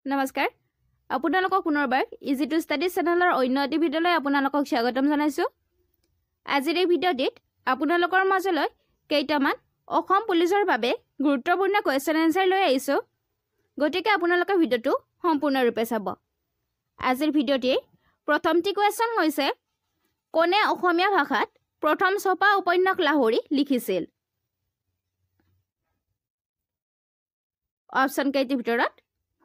নমস্কাৰ আপোনালোকক পুনৰবাৰ ইজি টু ষ্টাডি চেনেলৰ অন্য এটি ভিডিঅ'লৈ আপোনালোকক স্বাগতম জনাইছোঁ আজিৰ এই ভিডিঅ'টিত আপোনালোকৰ মাজলৈ কেইটামান অসম পুলিচৰ বাবে গুৰুত্বপূৰ্ণ কোৱেশ্চন এনসাৰ লৈ আহিছোঁ গতিকে আপোনালোকে ভিডিঅ'টো সম্পূৰ্ণৰূপে চাব আজিৰ ভিডিঅ'টিৰ প্ৰথমটি কোৱেশ্চন হৈছে কোনে অসমীয়া ভাষাত প্ৰথম ছপা উপন্যাস লাহৰী লিখিছিল অপচন কেইটিৰ ভিতৰত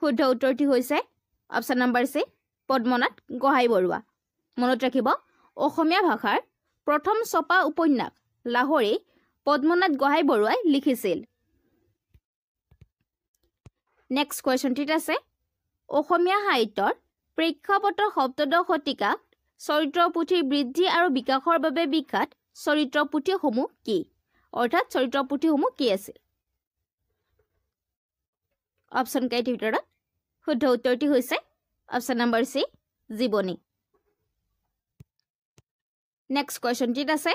শুদ্ধ উত্তৰটি হৈছে অপচন নম্বৰ সি পদ্মনাথ গোহাঁই বৰুৱা মনত ৰাখিব অসমীয়া ভাষাৰ প্ৰথম ছপা উপন্যাস লাহৰী পদ্মনাথ গোহাঁই বৰুৱাই লিখিছিল নেক্সট কোৱেশ্চনটিত আছে অসমীয়া সাহিত্যৰ প্ৰেক্ষাপট সপ্তদশ শতিকাত চৰিত্ৰ পুথিৰ বৃদ্ধি আৰু বিকাশৰ বাবে বিখ্যাত চৰিত্ৰ পুথিসমূহ কি অৰ্থাৎ চৰিত্ৰ পুথিসমূহ কি আছিল অপচন কেইটিৰ ভিতৰত শুদ্ধ উত্তৰটি হৈছে অপচন নম্বৰ সি জীৱনী নেক্সট কোৱেশ্চনটিত আছে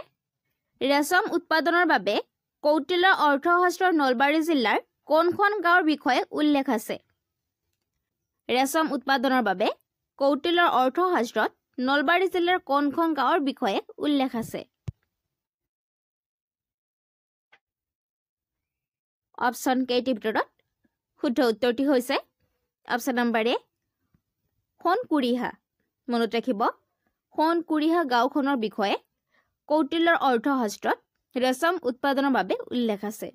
ৰেশম উৎপাদনৰ বাবে কৌটিল্য অৰ্থশাস্ত্ৰৰ নলবাৰী জিলাৰ কোনখন গাঁৱৰ বিষয়ে উল্লেখ আছে ৰেশম উৎপাদনৰ বাবে কৌটিল্যৰ অৰ্থশাস্ত্ৰত নলবাৰী জিলাৰ কোনখন গাঁৱৰ বিষয়ে উল্লেখ আছে অপচন কেইটিৰ ভিতৰত শুদ্ধ উত্তৰটি হৈছে অপচন নম্বৰ এ সোণকুৰিহা মনত ৰাখিব সোণকুৰিহা গাঁওখনৰ বিষয়ে কৌটিল্যৰ অৰ্থশাস্ত্ৰত ৰেশম উৎপাদনৰ বাবে উল্লেখ আছে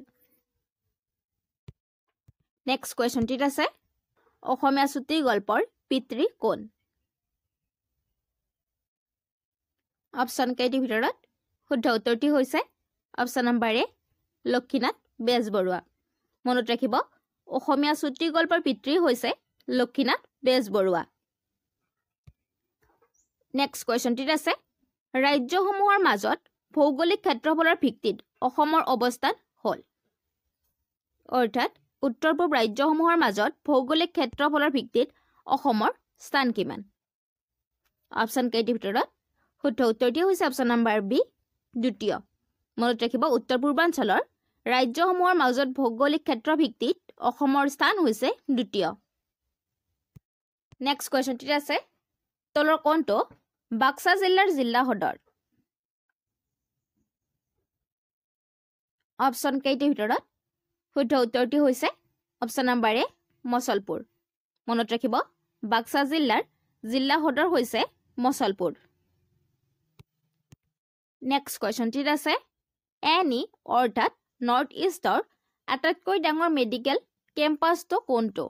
নেক্সট কোৱেশ্চনটিত আছে অসমীয়া চুটি গল্পৰ পিতৃ কোন অপচন কেইটিৰ ভিতৰত শুদ্ধ উত্তৰটি হৈছে অপচন নম্বৰ এ লক্ষীনাথ বেজবৰুৱা মনত ৰাখিব অসমীয়া চুটি গল্পৰ পিতৃ হৈছে লক্ষীনাথ বেজবৰুৱা নেক্সট কোৱেশ্চনটিত আছে ৰাজ্যসমূহৰ মাজত ভৌগোলিক ক্ষেত্ৰফলৰ ভিত্তিত অসমৰ অৱস্থান হ'ল অৰ্থাৎ উত্তৰ পূব ৰাজ্যসমূহৰ মাজত ভৌগোলিক ক্ষেত্ৰফলৰ ভিত্তিত অসমৰ স্থান কিমান অপচন কেইটিৰ ভিতৰত শুদ্ধ উত্তৰটি হৈছে অপচন নম্বৰ বি দ্বিতীয় মনত ৰাখিব উত্তৰ পূৰ্বাঞ্চলৰ ৰাজ্যসমূহৰ মাজত ভৌগোলিক ক্ষেত্ৰৰ ভিত্তিত অসমৰ স্থান হৈছে দ্বিতীয় নেক্সট কোৱেশ্চনটিত আছে তলৰ কোনটো বাক্সা জিলাৰ জিলা সদৰ অপচন কেইটিৰ ভিতৰত শুদ্ধ উত্তৰটি হৈছে অপচন নম্বৰ এ মছলপুৰ মনত ৰাখিব বাক্সা জিলাৰ জিলা সদৰ হৈছে মছলপুৰ নেক্সট কোৱেশ্চনটিত আছে এনি অৰ্থাৎ নৰ্থ ইষ্টৰ আটাইতকৈ ডাঙৰ মেডিকেল কেম্পাছটো কোনটো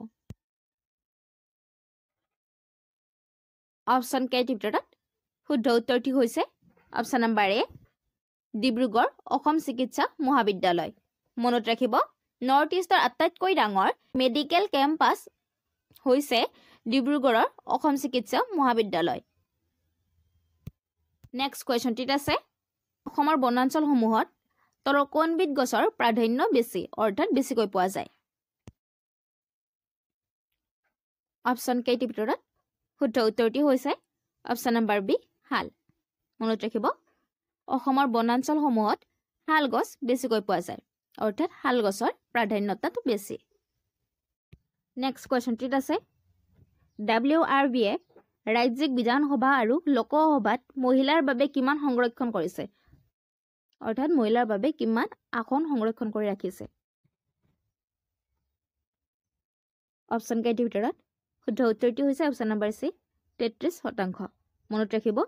অপচন কেইটিৰ ভিতৰত শুদ্ধ উত্তৰটি হৈছে অপচন নম্বৰ এ ডিব্ৰুগড় অসম চিকিৎসা মহাবিদ্যালয় মনত ৰাখিব নৰ্থ ইষ্টৰ আটাইতকৈ ডাঙৰ মেডিকেল কেম্পাছ হৈছে ডিব্ৰুগড়ৰ অসম চিকিৎসা মহাবিদ্যালয় নেক্সট কুৱেশ্যনটিত আছে অসমৰ বনাঞ্চলসমূহত তলৰ কোনবিধ গছৰ প্ৰাধান্য বেছি অৰ্থাৎ বেছিকৈ পোৱা যায় অপচন কেইটিৰ ভিতৰত শুদ্ধ উত্তৰটি হৈছে অপচন নম্বৰ বি শাল মনত ৰাখিব অসমৰ বনাঞ্চলসমূহত শাল গছ বেছিকৈ পোৱা যায় অৰ্থাৎ শাল গছৰ প্ৰাধান্যতাটো বেছি নেক্সট কুৱেশ্যনটিত আছে WRB এ ৰাজ্যিক বিধানসভা আৰু লোকসভাত মহিলাৰ বাবে কিমান সংৰক্ষণ কৰিছে অৰ্থাৎ মহিলাৰ বাবে কিমান আসন সংৰক্ষণ কৰি ৰাখিছে অপচন কেইটিৰ ভিতৰত শুদ্ধ উত্তৰটি হৈছে অপচন নম্বৰ সি 33% মনত ৰাখিব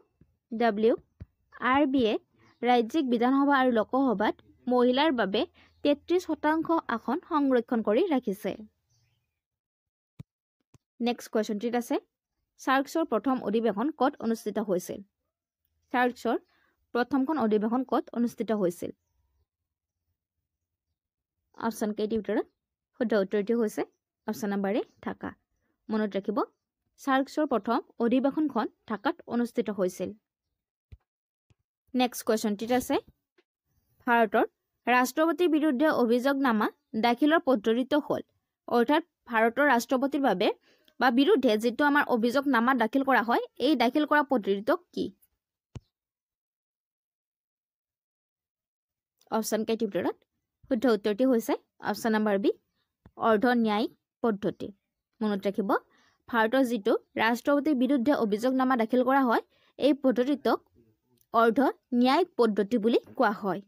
WRB এ ৰাজ্যিক বিধানসভা আৰু লোকসভাত মহিলাৰ বাবে 33% আসন সংৰক্ষণ কৰি ৰাখিছে নেক্সট কুৱেশ্যনটিত আছে সাৰ্কছৰ প্ৰথম অধিৱেশন ক'ত অনুষ্ঠিত হৈছিল সাৰ্কছৰ প্ৰথমখন অধিৱেশন ক'ত অনুষ্ঠিত হৈছিল অপচন কেইটিৰ ভিতৰত শুদ্ধ উত্তৰটি হৈছে অপচন নম্বৰ এ ঢাকা মনত ৰাখিব সাৰ্কছৰ প্ৰথম অধিৱেশনখন ঢাকাত অনুষ্ঠিত হৈছিল নেক্সট কুৱেশ্যনটিত আছে ভাৰতৰ ৰাষ্ট্ৰপতিৰ বিৰুদ্ধে অভিযোগনামা দাখিলৰ পদ্ধতিটো হ'ল অৰ্থাৎ ভাৰতৰ ৰাষ্ট্ৰপতিৰ বাবে বা বিৰুদ্ধে যেটো আমাৰ অভিযোগনামা দাখিল কৰা হয় এই দাখিল কৰা পদ্ধতিটো কি অপচন কেইটিৰ ভিতৰত শুদ্ধ উত্তৰটি হৈছে অপচন নম্বৰ বি অৰ্ধ ন্যায়িক পদ্ধতি মনত ৰাখিব ভাৰতৰ যিটো ৰাষ্ট্ৰপতিৰ বিৰুদ্ধে অভিযোগনামা দাখিল কৰা হয় এই পদ্ধতিটোক অৰ্ধ ন্যায়িক পদ্ধতি বুলি কোৱা হয়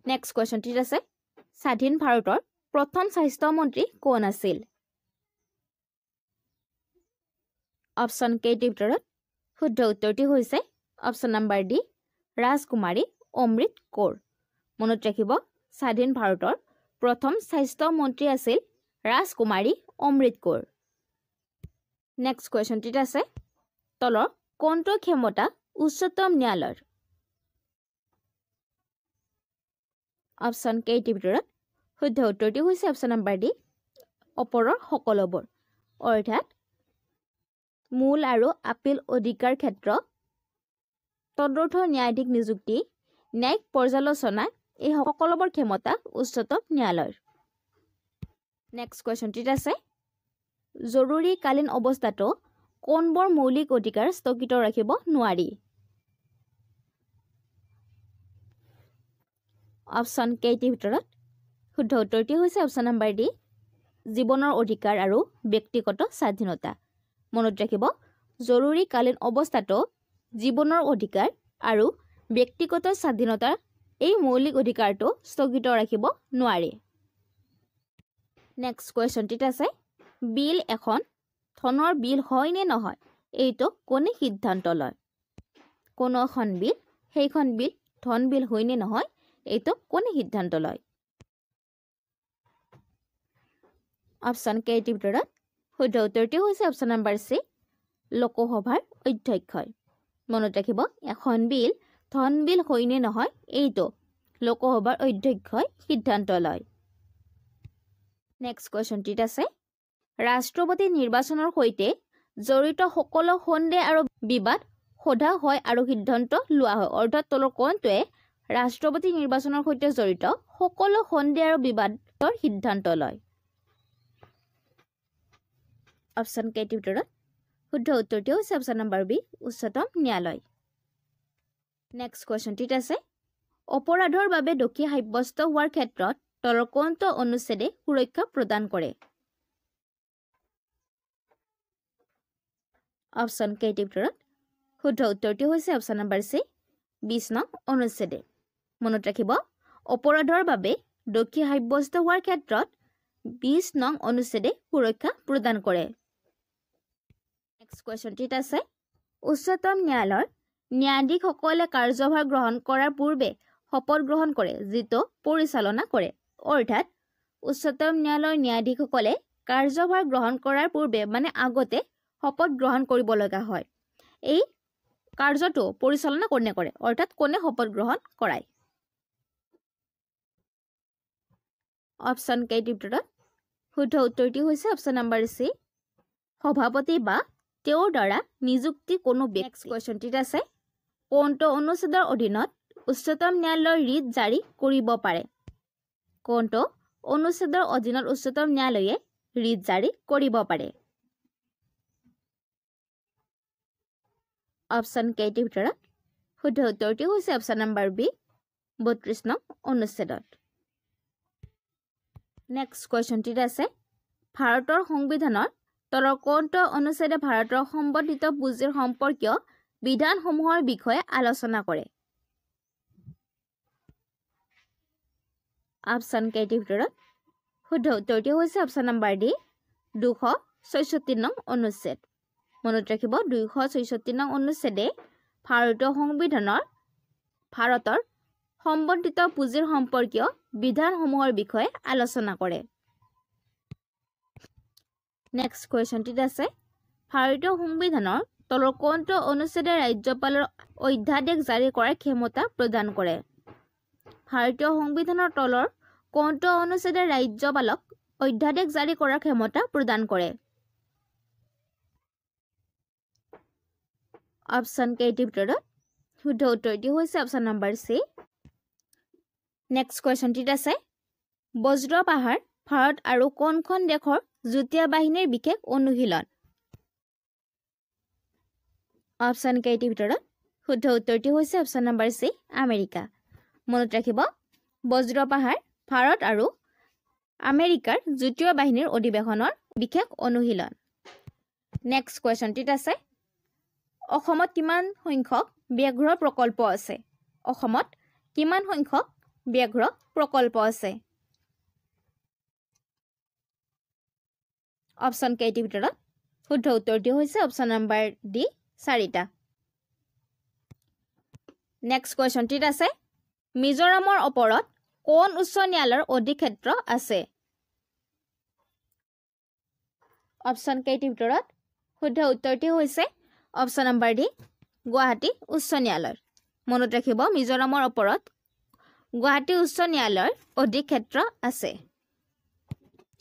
নেক্সট কোৱেশ্চনটিত আছে স্বাধীন ভাৰতৰ প্ৰথম স্বাস্থ্য মন্ত্ৰী কোন আছিল অপশ্যন কেইটিৰ ভিতৰত শুদ্ধ উত্তৰটি হৈছে অপশ্যন নম্বৰ ডি ৰাজকুমাৰী অমৃত কৌৰ মনত ৰাখিব স্বাধীন ভাৰতৰ প্ৰথম স্বাস্থ্য মন্ত্ৰী আছিল ৰাজকুমাৰী অমৃত কৌৰ নেক্সট কোৱেশ্চনটিত আছে তলৰ কোনটো ক্ষমতা উচ্চতম ন্যায়ালয়ৰ অপশ্যন কেইটিৰ ভিতৰত শুদ্ধ উত্তৰটি হৈছে অপশ্যন নম্বৰ ডি ওপৰৰ সকলোবোৰ অৰ্থাৎ মূল আৰু আপিল অধিকাৰ ক্ষেত্ৰ তদৰ্থ ন্যায়াধীশ নিযুক্তি ন্যায়িক পৰ্যালোচনা এই সকলোবোৰ ক্ষমতা উচ্চতম ন্যায়ালয়ৰ নেক্সট কোৱেশ্চনটিত আছে জৰুৰীকালীন অৱস্থাটো কোনবোৰ মৌলিক অধিকাৰ স্থগিত ৰাখিব নোৱাৰি অপশ্যন কেইটিৰ ভিতৰত শুদ্ধ উত্তৰটি হৈছে অপশ্যন নম্বৰ ডি জীৱনৰ অধিকাৰ আৰু ব্যক্তিগত স্বাধীনতা মনত ৰাখিব জৰুৰীকালীন অৱস্থাটো জীৱনৰ অধিকাৰ আৰু ব্যক্তিগত স্বাধীনতাৰ এই মৌলিক অধিকাৰটো স্থগিত ৰাখিব নোৱাৰে নেক্সট কুৱেশ্যনটিত আছে বিল এখন ধনৰ বিল হয় নে নহয় এইটো কোনে সিদ্ধান্ত লয় কোনো এখন বিল সেইখন বিল ধন বিল হয় নে নহয় এইটো কোনে সিদ্ধান্ত লয় অপশ্যন কেইটিৰ ভিতৰত শুদ্ধ উত্তৰটি হৈছে অপশ্যন নম্বৰ চি লোকসভাৰ অধ্যক্ষই মনত ৰাখিব এখন বিল ধন বিল হয় নে নহয় এইটো লোকসভাৰ অধ্যক্ষই সিদ্ধান্ত লয় নেক্সট কুৱেশ্যনটিত আছে ৰাষ্ট্ৰপতি নিৰ্বাচনৰ সৈতে জড়িত সকলো সন্দেহ আৰু বিবাদ সোধা হয় আৰু সিদ্ধান্ত লোৱা হয় অৰ্থাৎ তলৰ কোনটোৱে ৰাষ্ট্ৰপতি নিৰ্বাচনৰ সৈতে জড়িত সকলো সন্দেহ আৰু বিবাদৰ সিদ্ধান্ত লয় অপশ্যন কেইটিৰ ভিতৰত শুদ্ধ উত্তৰটি হৈছে অপশ্যন নম্বৰ বি উচ্চতম ন্যায়ালয় নেক্সট কুৱেশ্যনটিত আছে অপৰাধৰ বাবে দোষী সাব্যস্ত হোৱাৰ ক্ষেত্ৰত তলৰ কোনটো অনুচ্ছেদে সুৰক্ষা প্ৰদান কৰে অপশ্যন কেইটিৰ ভিতৰত শুদ্ধ উত্তৰটি হৈছে অপশ্যন নম্বৰ চি 20 নং অনুচ্ছেদে মনত ৰাখিব অপৰাধৰ বাবে দোষী সাব্যস্ত হোৱাৰ ক্ষেত্ৰত 20 নং অনুচ্ছেদে সুৰক্ষা প্ৰদান কৰে নেক্সট কুৱেশ্যনটিত আছে উচ্চতম ন্যায়ালয়ৰ ন্যায়াধীশসকলে কাৰ্যভাৰ গ্ৰহণ কৰাৰ পূৰ্বে শপত গ্ৰহণ কৰে যিটো পৰিচালনা কৰে অৰ্থাৎ উচ্চতম ন্যায়ালয়ৰ ন্যায়াধীশসকলে কাৰ্যভাৰ গ্ৰহণ কৰাৰ পূৰ্বে মানে আগতে শপত গ্ৰহণ কৰিব লগা হয় এই কাৰ্যটো পৰিচালনা কোনে কৰে অৰ্থাৎ কোনে শপত গ্ৰহণ কৰায় অপশ্যন কেইটিৰ ভিতৰত শুদ্ধ উত্তৰটি হৈছে অপশ্যন নম্বৰ চি সভাপতি বা তেওঁৰ দ্বাৰা নিযুক্তি কোনো নেক্সট কুৱেশ্যনটিত আছে কোনটো অনুচ্ছেদৰ অধীনত উচ্চতম ন্যায়ালয়ৰ ৰিট জাৰি কৰিব পাৰে কোনটো অনুচ্ছেদৰ অধীনত উচ্চতম ন্যায়ালয়ে ৰিট জাৰি কৰিব পাৰে অপশ্যন কেইটিৰ ভিতৰত শুদ্ধ উত্তৰটি হৈছে অপশ্যন নম্বৰ বি 32 নং অনুচ্ছেদত নেক্সট কুৱেশ্যনটিত আছে ভাৰতৰ সংবিধানৰ তলৰ কোনটো অনুচ্ছেদে ভাৰতৰ সম্বন্ধিত পুঁজিৰ সম্পৰ্কীয় বিধানসমূহৰ বিষয়ে আলোচনা কৰে অপশ্যন কেইটিৰ ভিতৰত শুদ্ধ উত্তৰটি হৈছে অপশ্যন নম্বৰ ডি 266 নং অনুচ্ছেদ মনত ৰাখিব 266 নং অনুচ্ছেদে ভাৰতীয় সংবিধানৰ ভাৰতৰ সম্বন্ধিত পুঁজিৰ সম্পৰ্কীয় বিধানসমূহৰ বিষয়ে আলোচনা কৰে নেক্সট কুৱেশ্যনটিত আছে ভাৰতীয় সংবিধানৰ তলৰ কোনটো অনুচ্ছেদে ৰাজ্যপালৰ অধ্যাদেশ জাৰি কৰাৰ ক্ষমতা প্ৰদান কৰে ভাৰতীয় সংবিধানৰ তলৰ কোনটো অনুচ্ছেদে ৰাজ্যপালক অধ্যাদেশ জাৰি কৰাৰ ক্ষমতা প্ৰদান কৰে অপশ্যন কেইটিৰ ভিতৰত শুদ্ধ উত্তৰটি হৈছে অপশ্যন নম্বৰ চি নেক্সট কুৱেশ্যনটিত আছে বজ্ৰ পাহাৰ ভাৰত আৰু কোনখন দেশৰ যুটীয়া বাহিনীৰ বিশেষ অনুশীলন অপশ্যন কেইটিৰ ভিতৰত শুদ্ধ উত্তৰটি হৈছে অপশ্যন নম্বৰ চি আমেৰিকা মনত ৰাখিব বজ্ৰ পাহাৰ ভাৰত আৰু আমেৰিকাৰ যুটীয় বাহিনীৰ অধিৱেশনৰ বিশেষ অনুশীলন নেক্সট কুৱেশ্যনটিত আছে অসমত কিমান সংখ্যক ব্যাঘ্ৰ প্ৰকল্প আছে অসমত কিমান সংখ্যক ব্যাঘ্ৰ প্ৰকল্প আছে অপশ্যন কেইটিৰ ভিতৰত শুদ্ধ উত্তৰটি হৈছে অপশ্যন নম্বৰ ডি 4টা নেক্সট কুৱেশ্যনটিত আছে মিজোৰামৰ ওপৰত কোন উচ্চ ন্যায়ালয়ৰ অধিক্ষেত্ৰ আছে অপশ্যন কেইটিৰ ভিতৰত শুদ্ধ উত্তৰটি হৈছে অপশ্যন নম্বৰ ডি গুৱাহাটী উচ্চ ন্যায়ালয় মনত ৰাখিব মিজোৰামৰ ওপৰত গুৱাহাটী উচ্চ ন্যায়ালয়ৰ অধিক্ষেত্ৰ আছে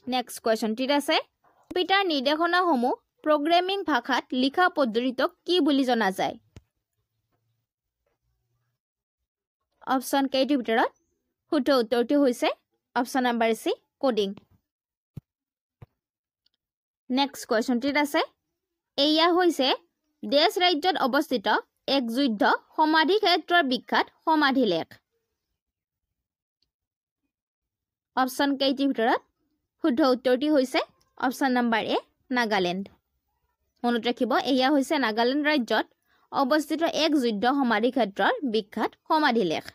নেক্সট কুৱেশ্যনটিত আছে কম্পিউটাৰ নিৰ্দেশনাসমূহ প্ৰগ্ৰেমিং ভাষাত লিখা পদ্ধতিটোক কি বুলি জনা যায় অপশ্যন কেইটিৰ ভিতৰত শুদ্ধ উত্তৰটি হৈছে অপশ্যন নম্বৰ সি কোডিং নেক্সট কুৱেশ্যনটিত আছে এয়া হৈছে দেশ ৰাজ্যত অৱস্থিত এক যুদ্ধ সমাধি ক্ষেত্ৰৰ বিখ্যাত সমাধিলেখ অপশ্যন কেইটিৰ ভিতৰত শুদ্ধ উত্তৰটি হৈছে অপশ্যন নম্বৰ এ নাগালেণ্ড মনত ৰাখিব এয়া হৈছে নাগালেণ্ড ৰাজ্যত অৱস্থিত এক যুদ্ধ সমাধি ক্ষেত্ৰৰ বিখ্যাত সমাধিলেখ